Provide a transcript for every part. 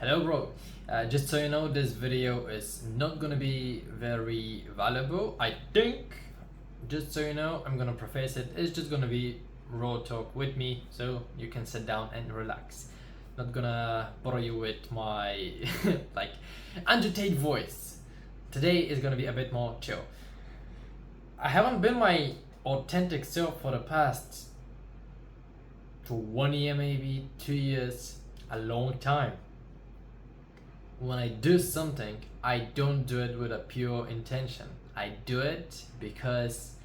Hello bro, just so you know, this video is not gonna be very valuable, I think. Just so you know, I'm gonna preface it, it's just gonna be raw talk with me, so you can sit down and relax. Not gonna bother you with my like agitated voice. Today is gonna be a bit more chill. I haven't been my authentic self for the past 1 year, maybe 2 years, a long time. When I do something, I don't do it with a pure intention. I do it because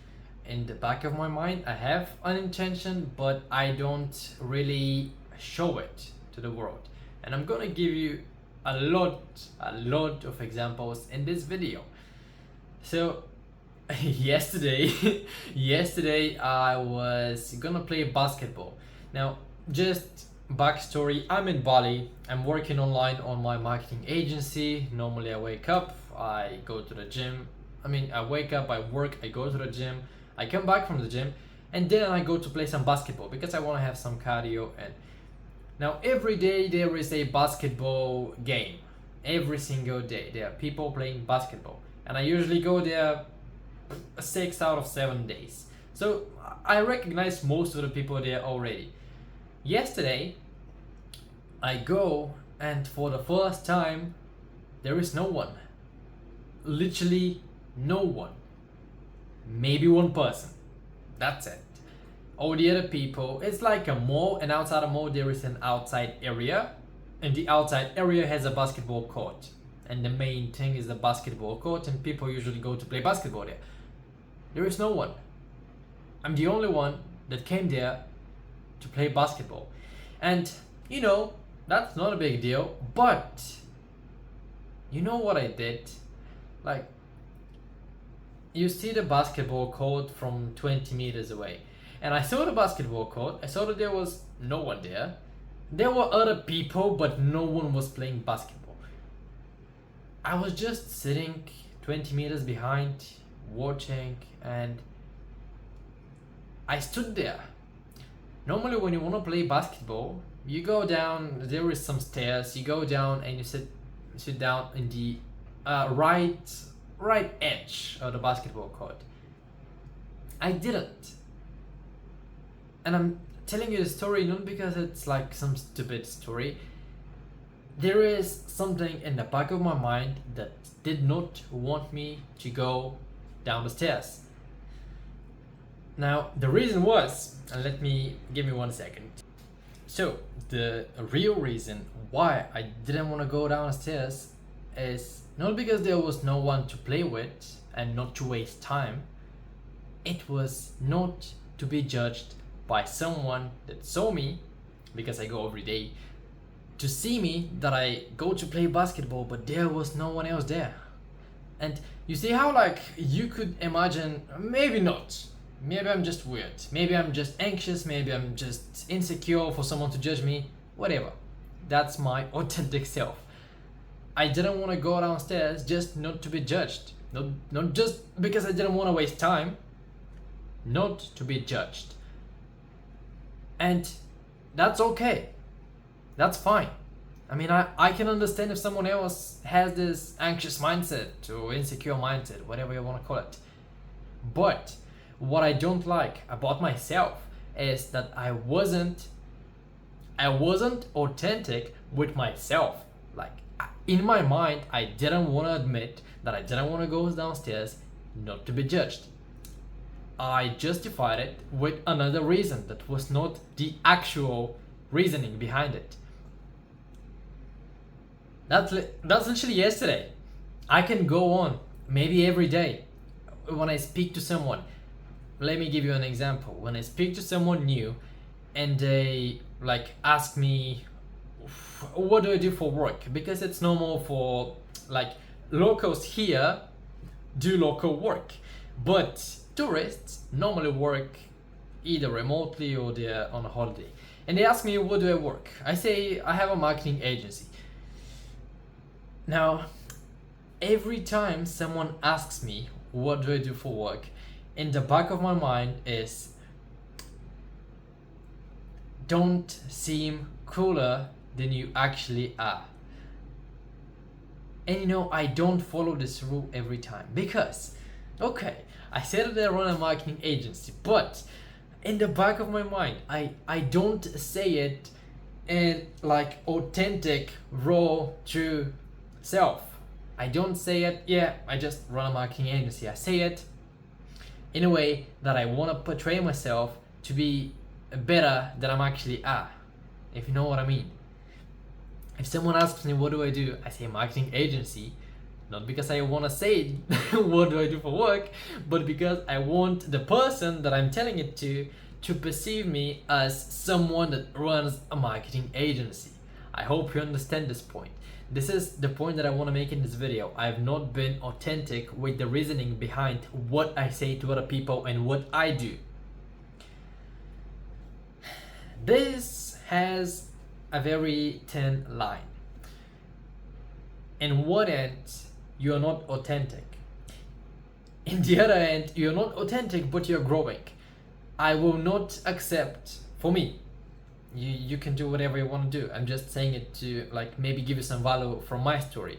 in the back of my mind I have an intention, but I don't really show it to the world. And I'm gonna give you a lot of examples in this video. So yesterday I was gonna play basketball. Now, just backstory, I'm in Bali. I'm working online on my marketing agency. Normally I wake up, I go to the gym. I wake up, I work, I go to the gym, I come back from the gym, and then I go to play some basketball because I want to have some cardio. And now every day there is a basketball game. Every single day there are people playing basketball, and I usually go there 6 out of 7 days. So I recognize most of the people there already. Yesterday, I go, and for the first time, there is no one. Literally no one. Maybe one person. That's it. All the other people, it's like a mall, and outside a mall there is an outside area, and the outside area has a basketball court. And the main thing is the basketball court, and people usually go to play basketball there. There is no one. I'm the only one that came there to play basketball. And that's not a big deal, but you know what I did? Like, you see the basketball court from 20 meters away, and I saw the basketball court. I saw that there was no one there. There were other people, but no one was playing basketball. I was just sitting 20 meters behind, watching, and I stood there. Normally when you want to play basketball, you go down, there is some stairs, you go down and you sit down in the right edge of the basketball court. I didn't. And I'm telling you the story not because it's like some stupid story. There is something in the back of my mind that did not want me to go down the stairs. Now, the reason was, and give me 1 second. So, the real reason why I didn't want to go downstairs is not because there was no one to play with and not to waste time. It was not to be judged by someone that saw me, because I go every day, to see me that I go to play basketball, but there was no one else there. And you see how, like, you could imagine, maybe not. Maybe I'm just weird. Maybe I'm just anxious. Maybe I'm just insecure for someone to judge me. Whatever. That's my authentic self. I didn't want to go downstairs just not to be judged. Not just because I didn't want to waste time. Not to be judged. And that's okay. That's fine. I can understand if someone else has this anxious mindset or insecure mindset, whatever you want to call it. But what I don't like about myself is that I wasn't authentic with myself. Like, in my mind, I didn't want to admit that I didn't want to go downstairs not to be judged. I justified it with another reason that was not the actual reasoning behind it. That's literally yesterday. I can go on maybe every day when I speak to someone. Let me give you an example. When I speak to someone new and they ask me, what do I do for work? Because it's normal for locals here do local work, but tourists normally work either remotely or they're on a holiday. And they ask me, what do I work? I say I have a marketing agency. Now, every time someone asks me, what do I do for work? In the back of my mind is, don't seem cooler than you actually are. And I don't follow this rule every time because, okay, I said that I run a marketing agency, but in the back of my mind, I don't say it in like authentic, raw, true self. I don't say it, yeah, I just run a marketing agency. I say it in a way that I want to portray myself to be better than I'm actually are, if you know what I mean. If someone asks me what do I do, I say marketing agency, not because I want to say what do I do for work, but because I want the person that I'm telling it to perceive me as someone that runs a marketing agency. I hope you understand this point. This is the point that I want to make in this video. I have not been authentic with the reasoning behind what I say to other people and what I do. This has a very thin line. In one end, you are not authentic. In the other end, you're not authentic, but you're growing. I will not accept, for me, you can do whatever you want to do. I'm just saying it to like maybe give you some value from my story.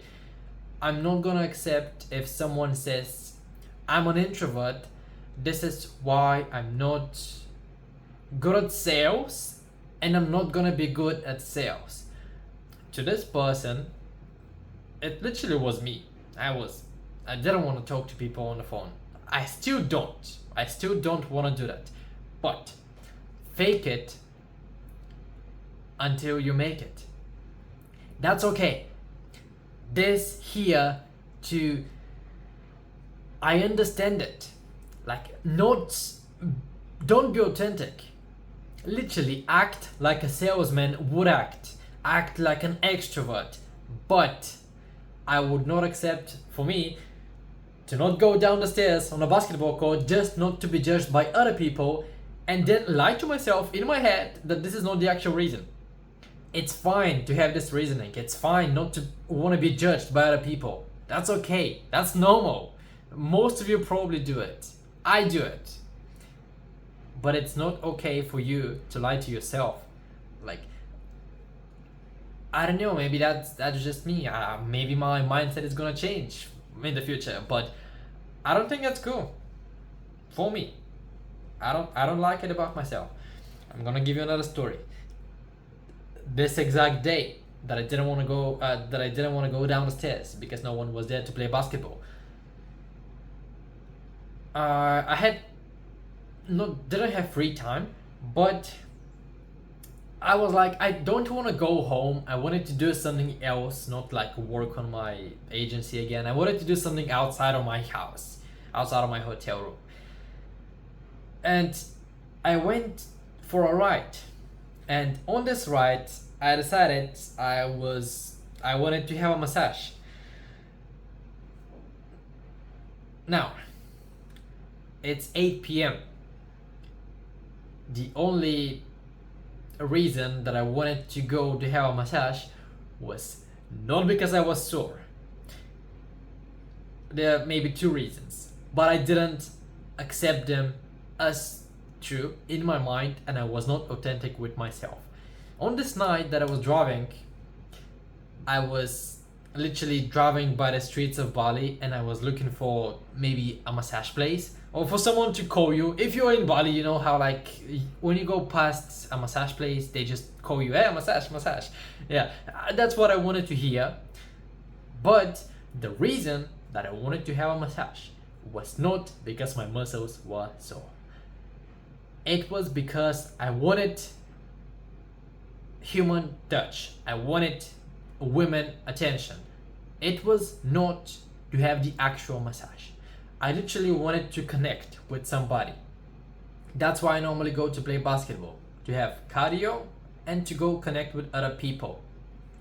I'm not gonna accept if someone says, I'm an introvert, this is why I'm not good at sales and I'm not gonna be good at sales. To this person, it literally was me. I didn't want to talk to people on the phone. I still don't want to do that. But fake it until you make it. That's okay. This here to, I understand it. Like, don't be authentic. Literally act like a salesman would act. Act like an extrovert. But I would not accept, for me, to not go down the stairs on a basketball court just not to be judged by other people and then lie to myself in my head that this is not the actual reason. It's fine to have this reasoning. It's fine not to want to be judged by other people. That's okay. That's normal. Most of you probably do it. I do it. But it's not okay for you to lie to yourself. Like, I don't know, maybe that's just me. Maybe my mindset is gonna change in the future, but I don't think that's cool. For me, I don't like it about myself. I'm gonna give you another story. This exact day that I didn't want to go down the stairs because no one was there to play basketball. I didn't have free time, but I was like, I don't want to go home. I wanted to do something else, not like work on my agency again. I wanted to do something outside of my house, outside of my hotel room. And I went for a ride. And on this ride, I decided I wanted to have a massage. Now, it's 8 p.m. The only reason that I wanted to go to have a massage was not because I was sore. There are maybe two reasons, but I didn't accept them as true in my mind and I was not authentic with myself. On this night that I was driving, I was literally driving by the streets of Bali and I was looking for maybe a massage place or for someone to call you. If you're in Bali, you know how like when you go past a massage place, they just call you, hey, massage. Yeah, that's what I wanted to hear. But the reason that I wanted to have a massage was not because my muscles were sore. It was because I wanted human touch. I wanted women attention. It was not to have the actual massage. I literally wanted to connect with somebody. That's why I normally go to play basketball, to have cardio and to go connect with other people,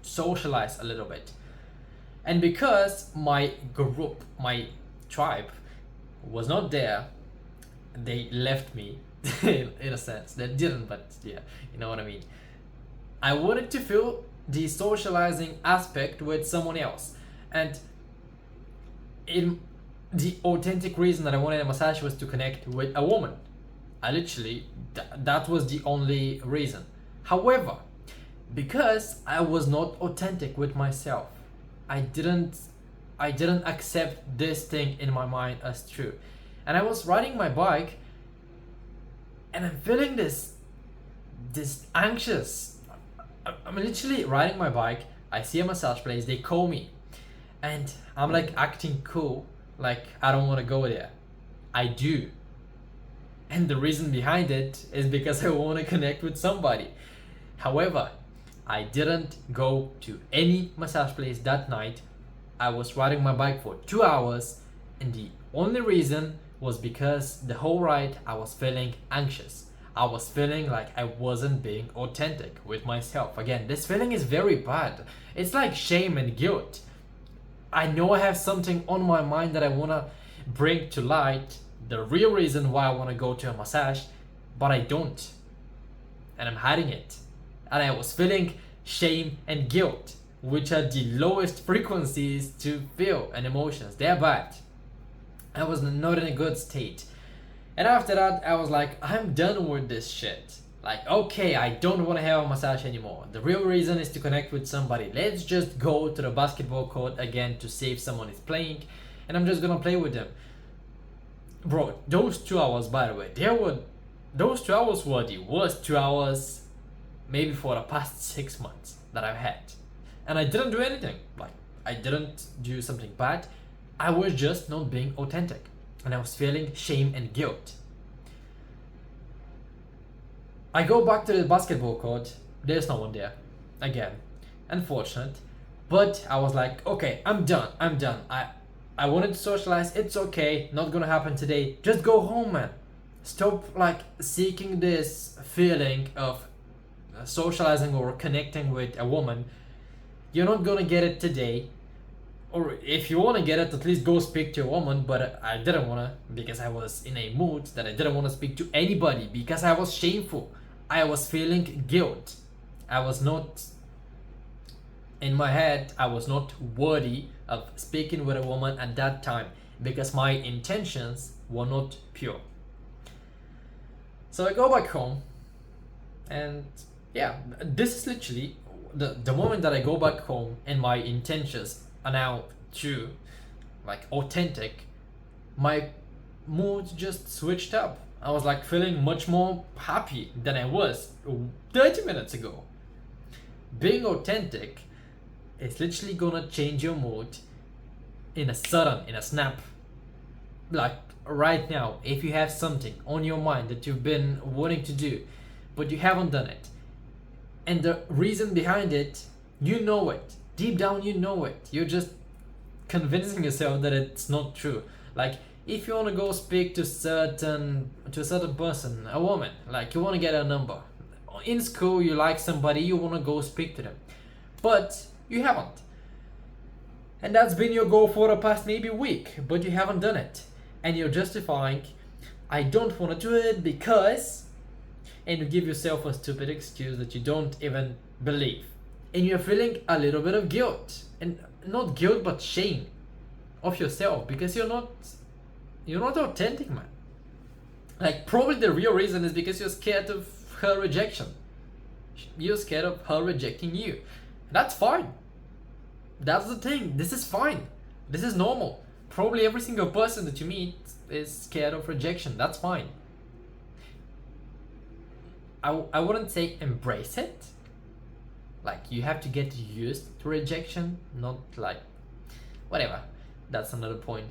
socialize a little bit. And because my group, my tribe was not there, they left me in a sense. They didn't, but yeah, you know what I mean. I wanted to feel the socializing aspect with someone else. And the authentic reason that I wanted a massage was to connect with a woman. I literally, that was the only reason. However, because I was not authentic with myself, I didn't I didn't accept this thing in my mind as true. And I was riding my bike and I'm feeling this anxious. I'm literally riding my bike. I see a massage place, they call me, and I'm like acting cool, like I don't want to go there. I do. And the reason behind it is because I want to connect with somebody. However, I didn't go to any massage place that night. I was riding my bike for 2 hours, and the only reason was because the whole ride I was feeling anxious. I was feeling like I wasn't being authentic with myself. Again, this feeling is very bad. It's like shame and guilt. I know I have something on my mind that I want to bring to light, the real reason why I want to go to a massage, but I don't. And I'm hiding it. And I was feeling shame and guilt, which are the lowest frequencies to feel and emotions. They're bad. I was not in a good state. And after that, I was like, I'm done with this shit. Like, okay, I don't want to have a massage anymore. The real reason is to connect with somebody. Let's just go to the basketball court again to see if someone is playing, and I'm just gonna play with them. Bro, those 2 hours, by the way, those 2 hours were the worst 2 hours maybe for the past 6 months that I've had. And I didn't do anything. Like, I didn't do something bad. I was just not being authentic. And I was feeling shame and guilt. I go back to the basketball court. There's no one there. Again. Unfortunate. But I was like, okay, I'm done. I wanted to socialize. It's okay. Not gonna happen today. Just go home, man. Stop like seeking this feeling of socializing or connecting with a woman. You're not gonna get it today. Or if you want to get it, at least go speak to a woman. But I didn't want to, because I was in a mood that I didn't want to speak to anybody, because I was shameful. I was feeling guilt. I was not, in my head, I was not worthy of speaking with a woman at that time, because my intentions were not pure. So I go back home, and yeah, this is literally the moment that I go back home and my intentions are now true, like authentic, my mood just switched up. I was like feeling much more happy than I was 30 minutes ago. Being authentic is literally gonna change your mood in a snap. Like right now, if you have something on your mind that you've been wanting to do, but you haven't done it, and the reason behind it, you know it. Deep down, you know it. You're just convincing yourself that it's not true. Like, if you want to go speak to a certain person, a woman, like you want to get a number. In school, you like somebody, you want to go speak to them. But you haven't. And that's been your goal for the past maybe week, but you haven't done it. And you're justifying, I don't want to do it because... And you give yourself a stupid excuse that you don't even believe. And you're feeling a little bit of guilt, and not guilt but shame of yourself, because you're not authentic, man. Like, probably the real reason is because you're scared of her rejection. You're scared of her rejecting you. That's fine. That's the thing. This is fine. This is normal. Probably every single person that you meet is scared of rejection. That's fine. I wouldn't say embrace it. Like, you have to get used to rejection, not like, whatever. That's another point.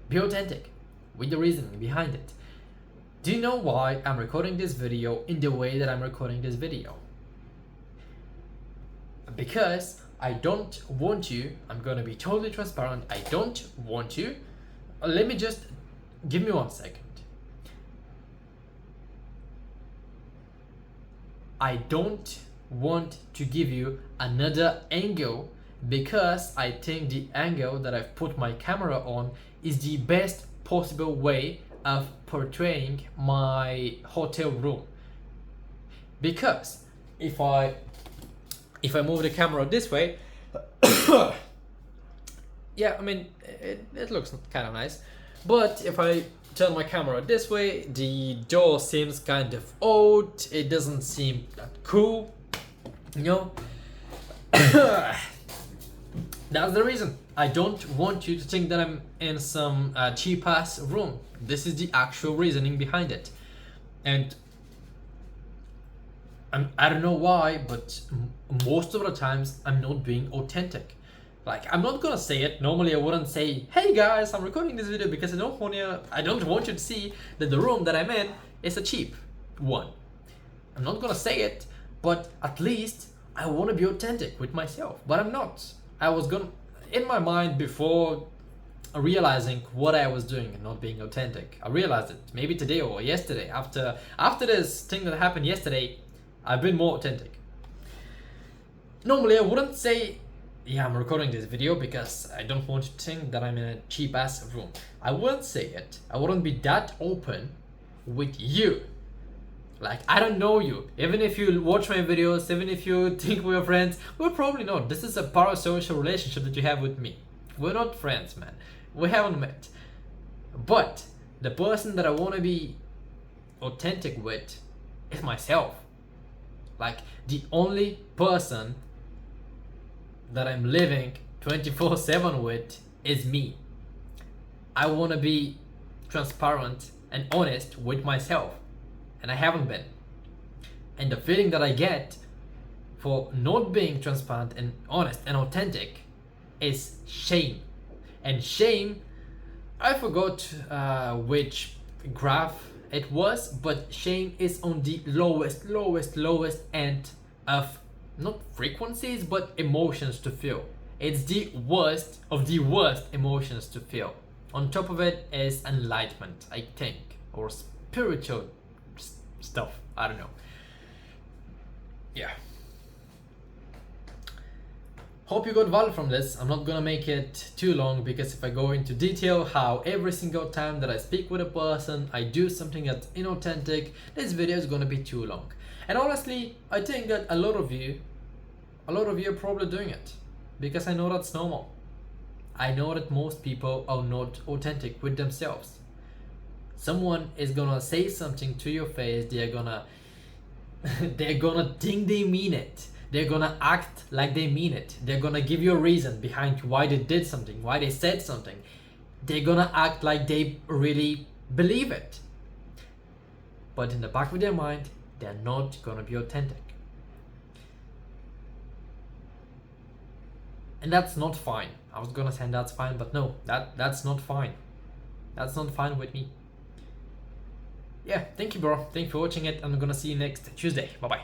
Be authentic with the reasoning behind it. Do you know why I'm recording this video in the way that I'm recording this video? Because I don't want you, I'm gonna be totally transparent, I don't want you. Let me just, give me 1 second. I don't want to give you another angle, because I think the angle that I've put my camera on is the best possible way of portraying my hotel room. Because if I move the camera this way, yeah, I mean, it looks kind of nice. But if I turn my camera this way, the door seems kind of old. It doesn't seem that cool, you know. That's the reason. I don't want you to think that I'm in some cheap ass room. This is the actual reasoning behind it. And I don't know why, but most of the times I'm not being authentic. Like, I'm not gonna say it. Normally I wouldn't say, hey guys, I'm recording this video because I don't want you to see that the room that I'm in is a cheap one. I'm not gonna say it, but at least I want to be authentic with myself. But I'm not. I was gonna, in my mind, before realizing what I was doing and not being authentic, I realized it maybe today or yesterday. After this thing that happened yesterday, I've been more authentic. Normally I wouldn't say, yeah, I'm recording this video because I don't want you to think that I'm in a cheap ass room. I wouldn't say it. I wouldn't be that open with you. Like, I don't know you. Even if you watch my videos, even if you think we're friends, we're probably not. This is a parasocial relationship that you have with me. We're not friends, man. We haven't met. But the person that I want to be authentic with is myself. Like, the only person that I'm living 24/7 with is me. I want to be transparent and honest with myself, and I haven't been. And the feeling that I get for not being transparent and honest and authentic is shame. And shame, I forgot which graph it was, but shame is on the lowest end of not frequencies but emotions to feel. It's the worst of the worst emotions to feel. On top of it is enlightenment, I think, or spiritual stuff. I don't know. Yeah. Hope you got value from this. I'm not gonna make it too long because if I go into detail how every single time that I speak with a person I do something that's inauthentic, this video is gonna be too long. And honestly, I think that a lot of you are probably doing it because I know that's normal. I know that most people are not authentic with themselves. Someone is gonna say something to your face, they're gonna think they mean it. They're gonna act like they mean it. They're gonna give you a reason behind why they did something, why they said something. They're gonna act like they really believe it. But in the back of their mind, they're not gonna be authentic. And that's not fine. I was gonna say that's fine, but no, that's not fine. That's not fine with me. Yeah, thank you, bro. Thank you for watching it. I'm gonna see you next Tuesday. Bye bye.